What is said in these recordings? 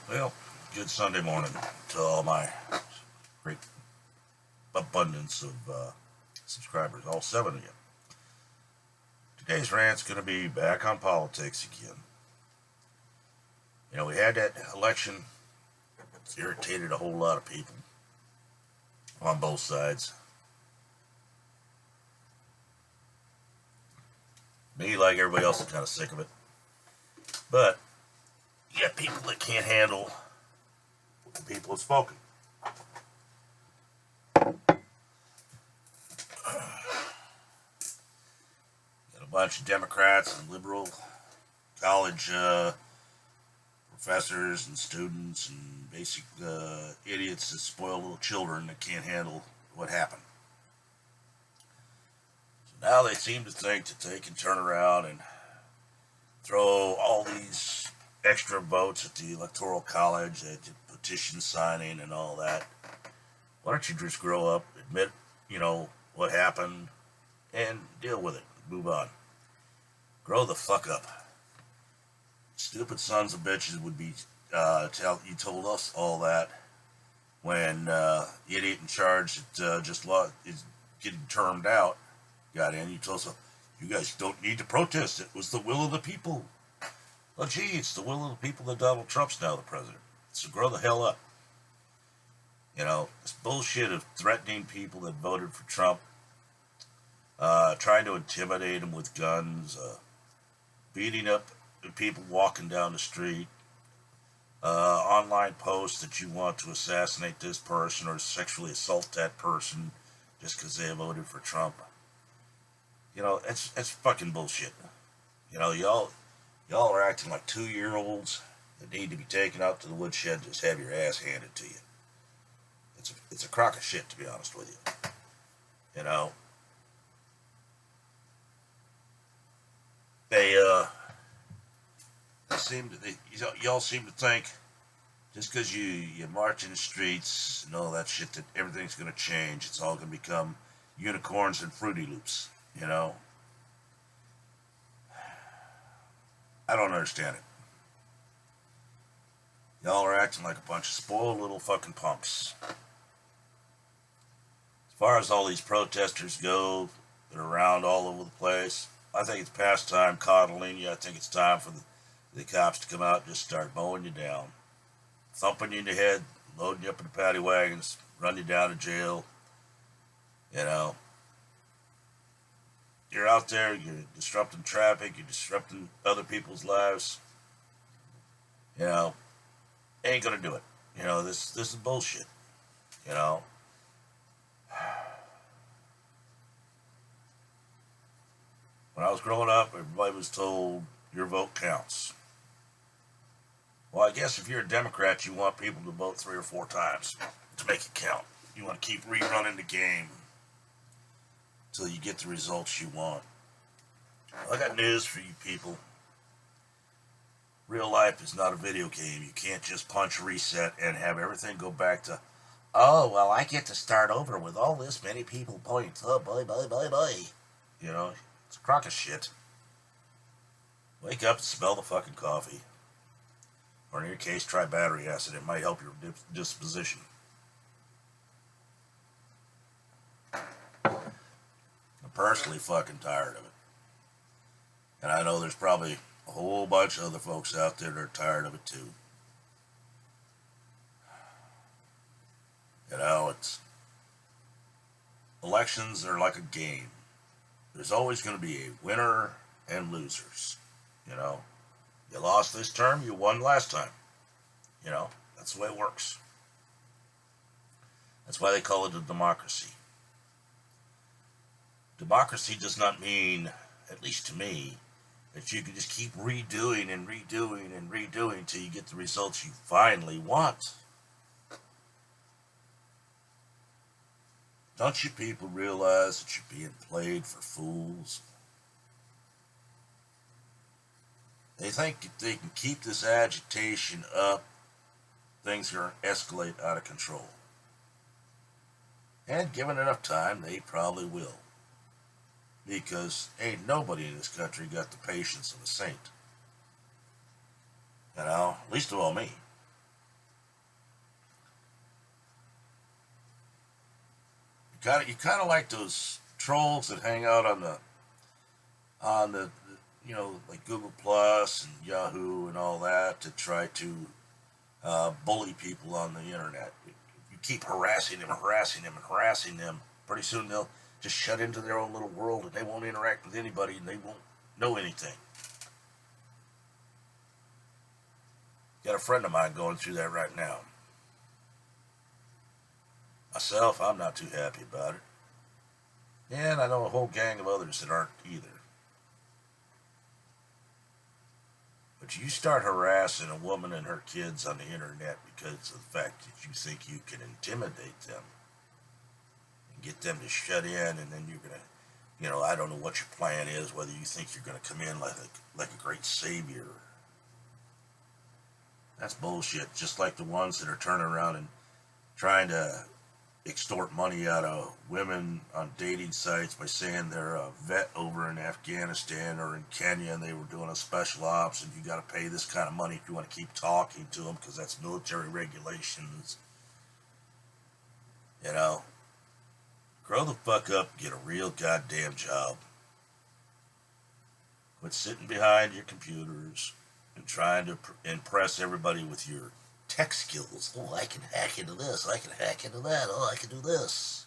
Well, good Sunday morning to all my great abundance of subscribers, all 7 of you. Today's rant's going to be back on politics again. You know, we had that election. It's irritated a whole lot of people on both sides. Me, like everybody else, is kind of sick of it. But you got people that can't handle what the people have spoken. Got a bunch of Democrats and liberal college professors and students and basic idiots that spoil little children that can't handle what happened. So now they seem to think that they can turn around and throw all these extra votes at the Electoral College, at the petition signing and all that. Why don't you just grow up, admit, what happened, and deal with it, move on. Grow the fuck up. Stupid sons of bitches would be, you told us all that when the idiot in charge that is getting termed out got in. You told us, you guys don't need to protest. It was the will of the people. Well, gee, it's the will of the people that Donald Trump's now the president. So grow the hell up. This bullshit of threatening people that voted for Trump, trying to intimidate them with guns, beating up people walking down the street, online posts that you want to assassinate this person or sexually assault that person just because they voted for Trump. It's fucking bullshit. Y'all are acting like 2-year-olds that need to be taken out to the woodshed and just have your ass handed to you. It's a crock of shit, to be honest with you. Y'all seem to think just because you march in the streets and all that shit that everything's going to change. It's all going to become unicorns and Fruity Loops. I don't understand it. Y'all are acting like a bunch of spoiled little fucking punks. As far as all these protesters go that are around all over the place, I think it's past time coddling you. I think it's time for the cops to come out and just start mowing you down. Thumping you in the head, loading you up in the paddy wagons, run you down to jail. You're out there, you're disrupting traffic, you're disrupting other people's lives. Ain't gonna do it. This is bullshit. When I was growing up, everybody was told your vote counts. Well, I guess if you're a Democrat, you want people to vote 3 or 4 times to make it count. You want to keep rerunning the game until you get the results you want. I got news for you people. Real life is not a video game. You can't just punch reset and have everything go back to, oh, well, I get to start over with all this many people points. Oh, boy. It's a crock of shit. Wake up and smell the fucking coffee. Or in your case, try battery acid. It might help your disposition. I'm personally fucking tired of it. And I know there's probably a whole bunch of other folks out there that are tired of it too. Elections are like a game. There's always going to be a winner and losers. You lost this term, you won last time. That's the way it works. That's why they call it a democracy. Democracy does not mean, at least to me, that you can just keep redoing and redoing and redoing until you get the results you finally want. Don't you people realize that you're being played for fools? They think if they can keep this agitation up, things are going to escalate out of control. And given enough time, they probably will. Because ain't nobody in this country got the patience of a saint. Least of all me. You kind of like those trolls that hang out on the like Google Plus and Yahoo and all that to try to bully people on the internet. You keep harassing them, harassing them, and harassing them. Pretty soon they'll just shut into their own little world and they won't interact with anybody and they won't know anything. Got a friend of mine going through that right now. Myself, I'm not too happy about it. And I know a whole gang of others that aren't either. But you start harassing a woman and her kids on the internet because of the fact that you think you can intimidate them and get them to shut in, and then you're going to, I don't know what your plan is, whether you think you're going to come in like a great savior. That's bullshit. Just like the ones that are turning around and trying to extort money out of women on dating sites by saying they're a vet over in Afghanistan or in Kenya and they were doing a special ops and you got to pay this kind of money if you want to keep talking to them because that's military regulations. Grow the fuck up, get a real goddamn job. Quit sitting behind your computers and trying to impress everybody with your tech skills. Oh, I can hack into this. I can hack into that. Oh, I can do this.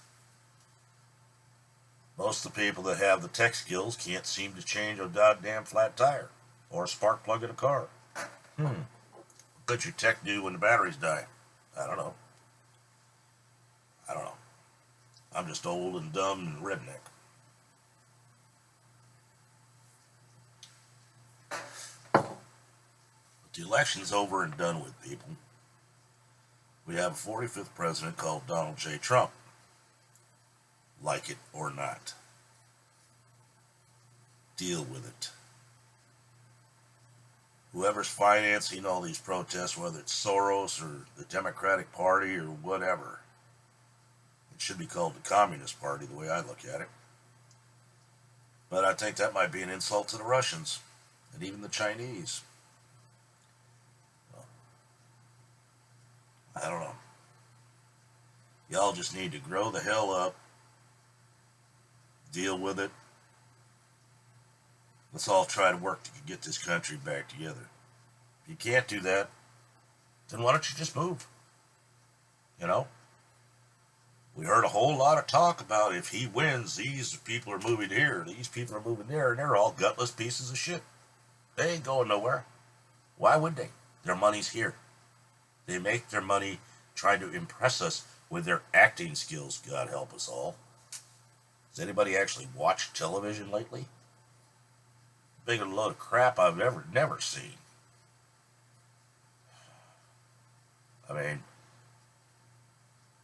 Most of the people that have the tech skills can't seem to change a goddamn flat tire or a spark plug in a car. What your tech do when the batteries die? I don't know. I'm just old and dumb and redneck. But the election's over and done with, people. We have a 45th president called Donald J. Trump. Like it or not. Deal with it. Whoever's financing all these protests, whether it's Soros or the Democratic Party or whatever, it should be called the Communist Party, the way I look at it. But I think that might be an insult to the Russians and even the Chinese. I don't know. Y'all just need to grow the hell up, deal with it. Let's all try to work to get this country back together. If you can't do that, then why don't you just move? We heard a whole lot of talk about if he wins, these people are moving here, these people are moving there, and they're all gutless pieces of shit. They ain't going nowhere. Why would they? Their money's here. They make their money trying to impress us with their acting skills, God help us all. Has anybody actually watched television lately? Bigger load of crap I've never seen. I mean,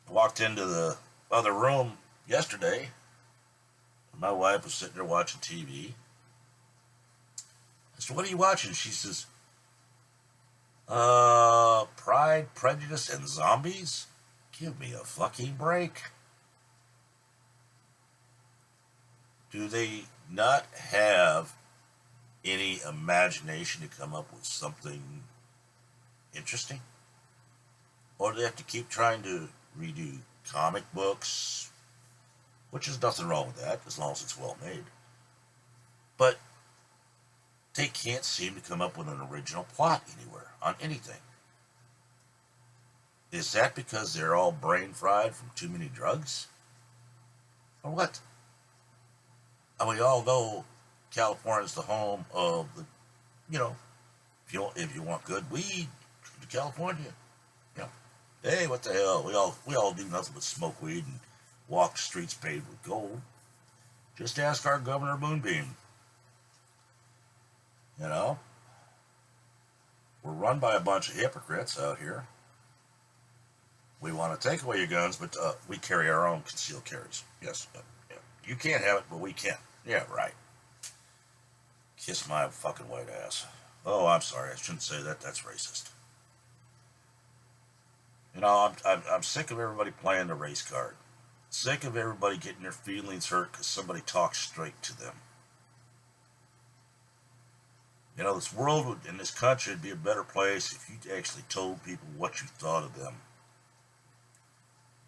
I walked into the other room yesterday. My wife was sitting there watching TV. I said, "What are you watching?" She says, Pride, Prejudice, and Zombies? Give me a fucking break. Do they not have any imagination to come up with something interesting? Or do they have to keep trying to redo comic books? Which is nothing wrong with that, as long as it's well made. But they can't seem to come up with an original plot anywhere on anything. Is that because they're all brain fried from too many drugs? Or what? And we all know California's the home of the, if you want good weed, come to California. Hey, what the hell? We all do nothing but smoke weed and walk streets paved with gold. Just ask our Governor Moonbeam. We're run by a bunch of hypocrites out here. We want to take away your guns, but we carry our own concealed carries. Yes, yeah. You can't have it, but we can. Yeah, right. Kiss my fucking white ass. Oh, I'm sorry. I shouldn't say that. That's racist. I'm sick of everybody playing the race card. Sick of everybody getting their feelings hurt because somebody talks straight to them. This world and this country would be a better place if you actually told people what you thought of them.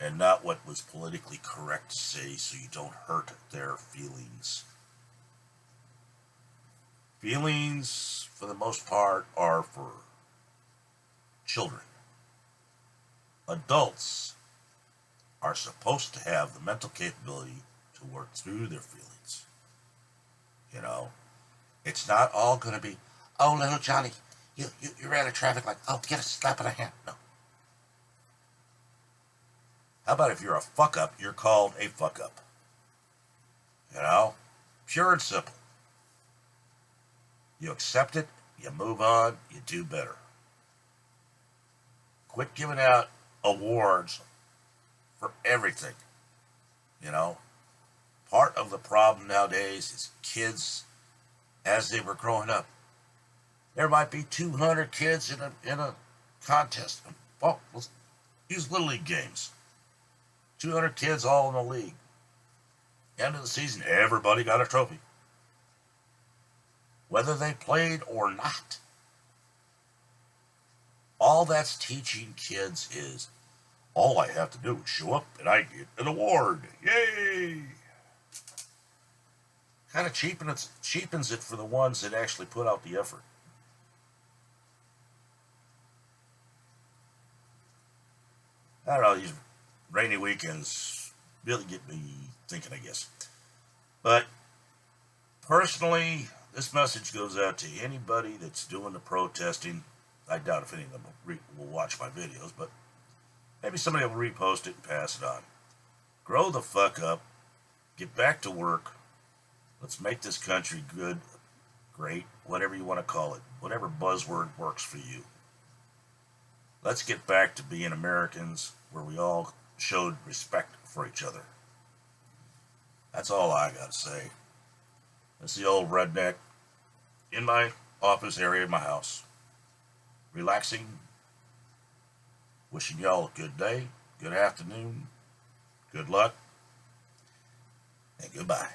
and not what was politically correct to say so you don't hurt their feelings. Feelings, for the most part, are for children. Adults are supposed to have the mental capability to work through their feelings. You know, it's not all going to be, oh, little Johnny, you ran a traffic light. Oh, get a slap in the hand. No. How about if you're a fuck up, you're called a fuck up? You know, pure and simple. You accept it, you move on, you do better. Quit giving out awards for everything. You know, part of the problem nowadays is kids, as they were growing up, there might be 200 kids in a contest. Well, let's use Little League games. 200 kids all in the league. End of the season, everybody got a trophy. Whether they played or not. All that's teaching kids is, all I have to do is show up and I get an award. Yay! Kind of cheapens it for the ones that actually put out the effort. I don't know, these rainy weekends really get me thinking, I guess. But personally, this message goes out to anybody that's doing the protesting. I doubt if any of them will watch my videos, but maybe somebody will repost it and pass it on. Grow the fuck up. Get back to work. Let's make this country good, great, whatever you want to call it. Whatever buzzword works for you. Let's get back to being Americans where we all showed respect for each other. That's all I got to say. That's the old redneck in my office area of my house. Relaxing. Wishing y'all a good day, good afternoon, good luck, and goodbye.